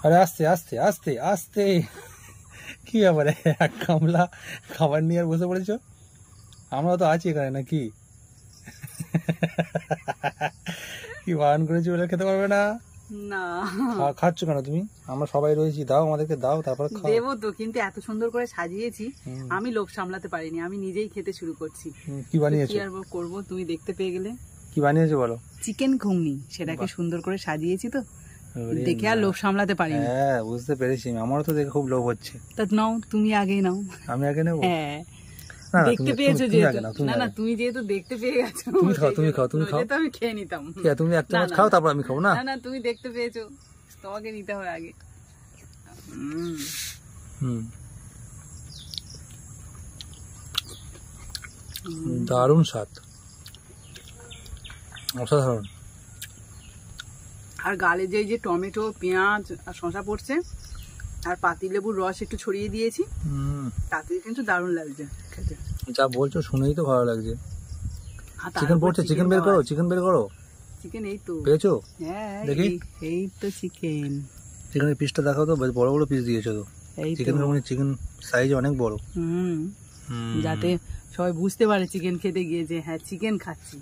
আরে আস্তে আস্তে আস্তে আস্তে, কি ব্যাপারে এক গামলা খাবার নিয়ে আর বসে পড়েছো? আমরা তো আছি এখানে নাকি? কি বারণ করেছি বলে খেতে পারবে না? না খাচ্ছ কেন তুমি? আমরা সবাই রয়েছি, দাও আমাদেরকে দাও, তারপর খাও। দেবো তো, কিন্তু এত সুন্দর করে সাজিয়েছি আমি লোভ সামলাতে পারিনি, আমি নিজেই খেতে শুরু করছি। কি বানিয়েছো? কি আর করবো, তুমি দেখতে পেয়ে গেলে। কি বানিয়েছো বলো? চিকেন ঘুগনি, সেটাকে সুন্দর করে সাজিয়েছি তো, দেখে আর লোভ সামলাতে পারিনি। হ্যাঁ বুঝতে পেরেছি, আমারও তো দেখে খুব লোভ হচ্ছে। তা নাও, তুমি আগে নাও। আমি আগে নেবো? হ্যাঁ, দেখতে পেয়েছো যেহেতু। না না, তুমি যেহেতু দেখতে পেয়ে গেছো, তুমি খাও, তুমি খাও, তুমি খাও। তো আমি খেয়ে নিতাম। তুমি এক চামচ খাও, তারপর আমি খাবো। না না, তুমি দেখতে পেয়েছো, তোমাকে নিতে হবে আগে। দারুণ স্বাদ, অসাধারণ। আর গালে যে টমেটো, পেঁয়াজ আর শসা পড়ছে, আর পাতিলেবুর রস একটু ছড়িয়ে দিয়েছি, তাতে কিন্তু দারুণ লাগছে খেতে। যা বলছো শুনেই তো ভালো লাগছে। চিকেন পড়ছে, চিকেন বের করো, চিকেন বের করো। চিকেন এই তো পেয়েছো? হ্যাঁ দেখি, এই তো চিকেন। চিকেনের পিসটা দেখাও তো, বেশ বড় বড় পিস দিয়েছো তো। চিকেন সাইজ অনেক বড়। যাতে সবাই বুঝতে পারে চিকেন খেতে গিয়ে যে হ্যাঁ চিকেন খাচ্ছি।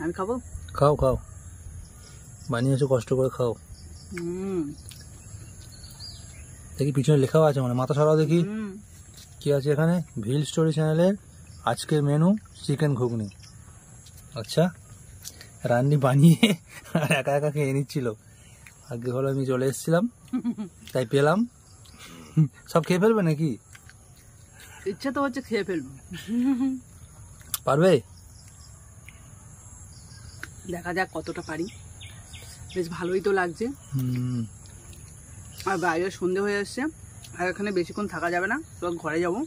আমি খাবো? খাও খাও, বানিয়েছো কষ্ট করে, খাও। দেখি পিছনে লেখাও আছে, মানে মাথা সরাও দেখি কি আছে এখানে। ভিল স্টোরি চ্যানেলের আজকের মেনু চিকেন ঘুগনি। আচ্ছা, রান্নি বানিয়ে আর একা একা খেয়ে নিচ্ছিল। আগে হলো আমি চলে এসেছিলাম, তাই পেলাম। সব খেয়ে ফেলবে নাকি? ইচ্ছা তো হচ্ছে খেয়ে ফেলবো। পারবে? দেখা যাক কতটা পারি। বেশ ভালোই তো লাগছে। আর বাইরে সন্ধে হয়ে আসছে, আর এখানে বেশিক্ষণ থাকা যাবে না, তো ঘরে যাবো।